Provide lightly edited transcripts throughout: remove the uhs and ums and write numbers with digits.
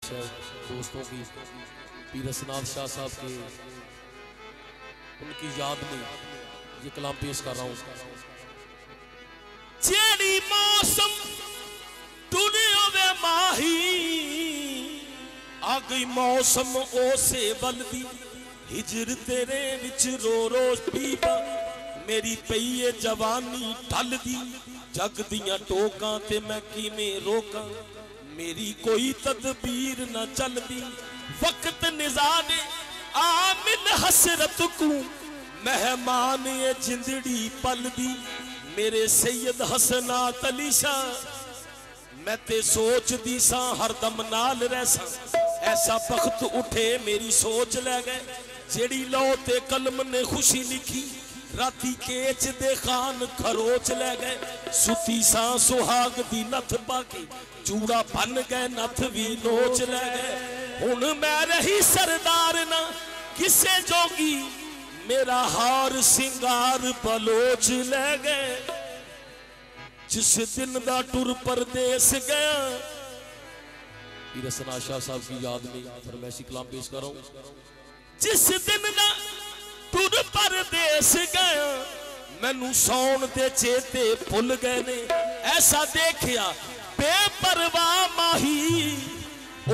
अच्छा दोस्तों की पीर असनाद शाह साहब के उनकी याद में ये कलाम पेश कर रहा हूँ। जेड़ी मौसम दुनिया में माही आ गई मौसम ओसे बलदी हिजर तेरे विच रो रो पीवा मेरी पई है जवानी ढलदी जग दियां टोकां ते मैं किवें रोकां मेरी कोई तदबीर न चलदी वक्त निजाने आमिन हसरत को मेहमान ये जिंदड़ी पलदी मेरे सैयद हसनात अली शाह मैं ते सोचदी सा हरदम नाल रहसा ऐसा वक्त उठे मेरी सोच ले गए जेड़ी लो ते कलम ने खुशी लिखी राती केच दे खान खरोच ले गए सुती सा सुहाग दी नथ पाके चूड़ा बन गए नथ भी नोच ले गए हुन मैं रही सरदार ना किसे जोगी मेरा हार सिंगार बलोच ले गए जिस दिन दा टुर परदेस गया पीर असनाद शाह साहब की याद में फरमाइशी कलाम पेश कर रहा हूं। जिस दिन दा टुर परदेस गया मैनू सौन दे चेते भुल गए ने ऐसा देखिया बेपरवाह माही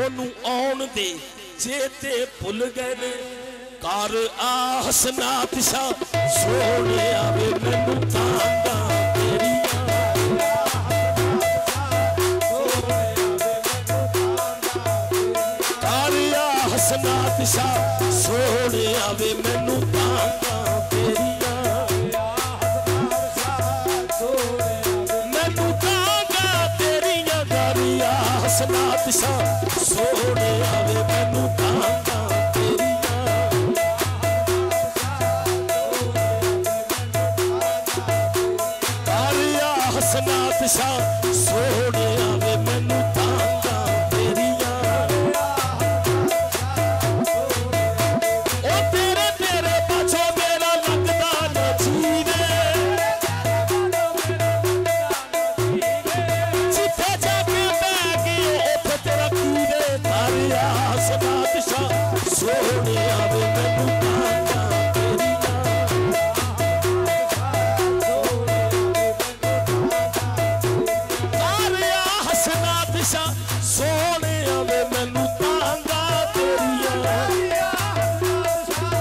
ओनू आउण दे चेते भुल गए ने कर आ हसनात शाह सोने आवे मैनू तांगा हसनात शाह सोने आवे मैनू तांगा तेरिया मैनू तांगा तेरिया गारिया हसनात शाह सोने आवे मैनू तांगा तेरिया गारिया हसनात शाह सोने आवे मैनू तांगा तेरिया सोने आवे मैनू तांगा तेरिया हसनात शाह सोने आवे मैनू तांगा तेरिया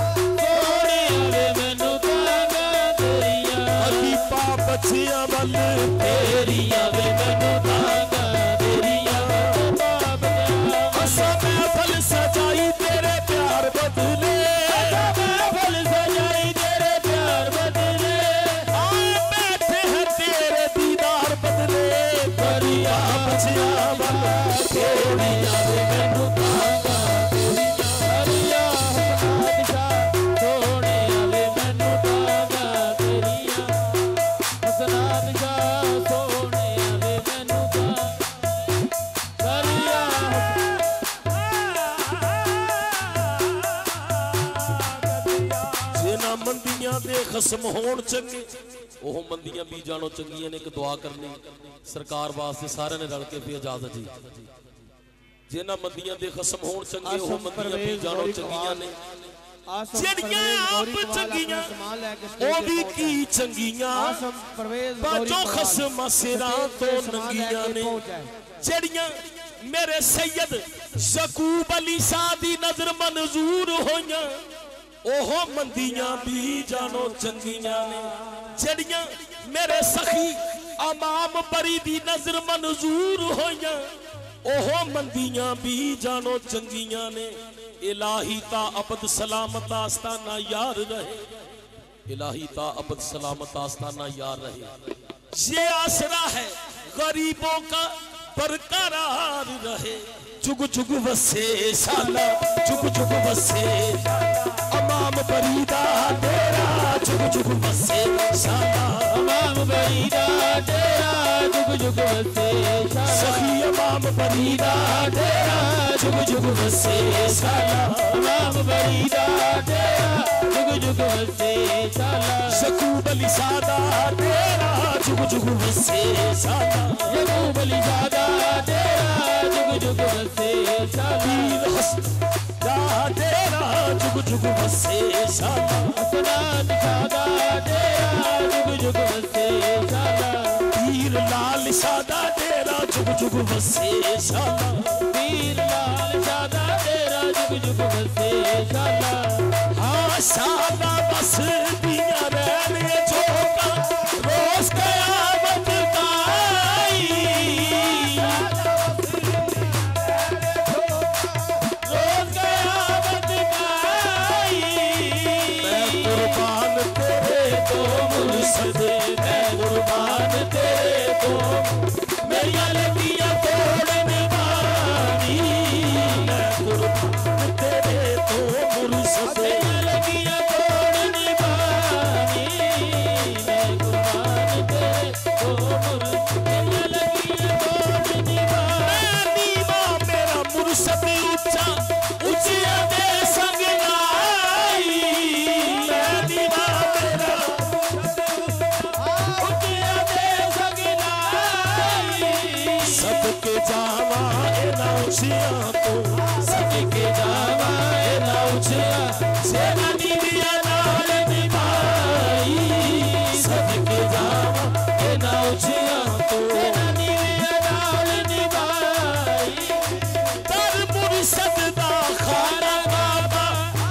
सोने आवे मैनू तांगा तेरिया अभी पाप बचिया वल तेरिया वे मैनू तांगा तेरिया असा महफल सजाई तेरे प्यार बदले महफल सजाई तेरे प्यार बदले आए बैठे हैं तेरे दीदार बदले करिया बचिया वाला तेरिया वे मैनू तांगा तेरिया हसनात शाह सोने आवे मैनू तांगा तेरिया हसनात शाह सोने आवे मैनू तांगा मंदियां दे खसम होण चंगे ओह मंदियां भी जानो चंगियां ने। एक दुआ करनी सरकार वास्ते सारे ने रल के भी इजाजत जी जिन्हां मंदियां दे खसम होण चंगे ओह मंदियां भी जानो चंगियां ने जेड़ियां आप चंगियां ओ भी की चंगियां बाजो खसम सिरां तो नंगियां ने जेड़ियां मेरे सैयद शकूब अली शाह दी नजर मंजूर होइयां ओहो मंदियां भी जानो चंगियां ने जड़ियां मेरे सखी अमाम परी दी नजर मंजूर होइयां ओहो मंदियां भी जानो चंगियां ने। इलाही ता अबद सलामत आस्ताना यार रहे इलाही ता अबद सलामत आस्ताना यार रहे ये आसरा है गरीबों का बरकरार रहे जुग जुग वसे शाला जुग जुग वसे अमाम बरीदा तेरा जुग जुग वसे शाला अमाम बरीदा तेरा जुग जुग वसे शाला सखी अमाम बरीदा तेरा जुग जुग वसे शाला अमाम बरीदा तेरा जुग जुग वसे शाला शकूब अली सादा तेरा जुग जुग वसे शाला शकूब अली सादा डेरा जुग जुग बसे शाला डेरा जुग जुग बसे शाला हसना निशादा डेरा जुग जुग बसे शाला पीर लाल शादा डेरा जुग जुग बसे शाला पीर लाल शादा डेरा जुग जुग बसे शाला हाँ शाला बस दिया रहने जोगा रोज कयामत का रोज कयामत का मैं कुर्बान तेरे तो मुर्शदे मैं कुर्बान तेरे तो मेरी लगियां तोड़ने वाली मैं कुर्बान तेरे तो मुर्शदे लगियां तोड़ने वाली मैं कुर्बान तेरे तो लगियां तोड़ने वाली मेरा मुर्शद ऊंचा ऊंचिया दे संग लाई मैं दीवा मेरा ऊंचिया दे संग लाई सबके जावा एना ऊंचिया तो सबके जावा एना ऊंचिया सेना दीविया नाल निभाई सबके जावा एना ऊंचिया तो सेना दीविया नाल निभाई तर मुर्शद दा खाना बाबा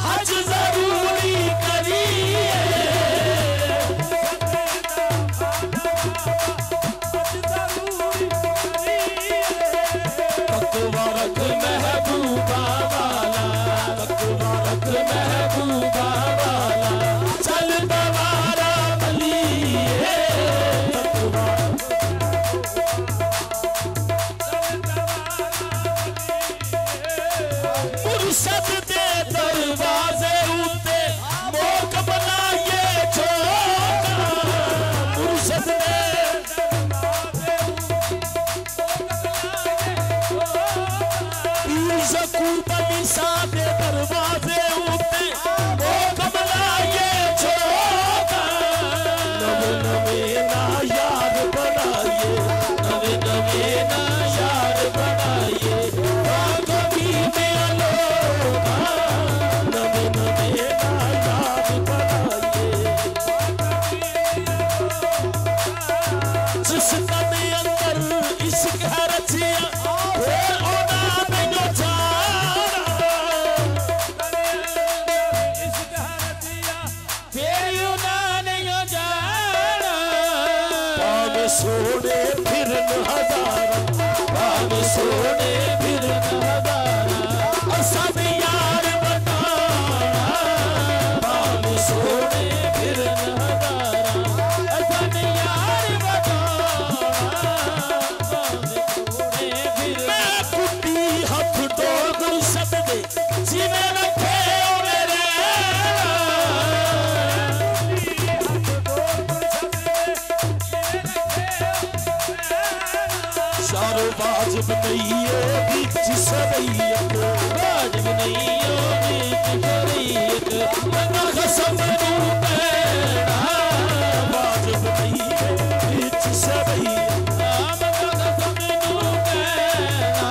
हज जरूरी करिए तकवारक महबूबा वाला तकवारक महबूबा वाला चल दवारा बलिए मुर्शद दे दरवाजे उते मोक बनाइए छोका मुर्शद दे पीर ज़कूब अली शाह दे दरवाजे उते मोक बनाइए छोका नवे नवे ना यार बनाइए नवे नवे ना यार बनाइए कभी मेरा लोगा नवे नवे ना यार बनाइए जिस तन अंदर इश्क है रचिया वो ओना मैनू फिर उन्होंने यो जाना भावे सोने फिरन हजारा भावे सोने फिर नदारा सब यार बताना भावे सोने फिर नदारा असन यार बताना भावे सोने फिर मैं कुटी हथ डोल मुर्शद दे जिवें रखे मेरे शारो वाजिब नहीं है बीच सवैयत वाजिब नहीं हो बीच शरीयत मना कसम नू पैना वाजिब नहीं है बीच सवैयत नाम का कसम नू कहना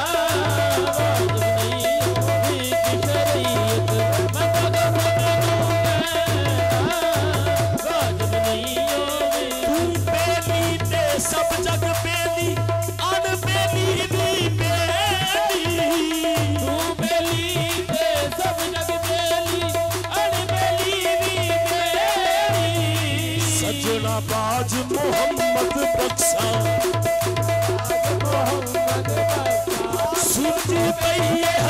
वाजिब नहीं हो बीच शरीयत मना कसम नू कहना वाजिब नहीं हो बीच तू बेली ते सब जग बेली अन बेली भी बेली तू बेली ते सब जग बेली अन बेली भी बेली सजना बाज मोहम्मद बख्शा मोहम्मद बख्शा सुनती पई है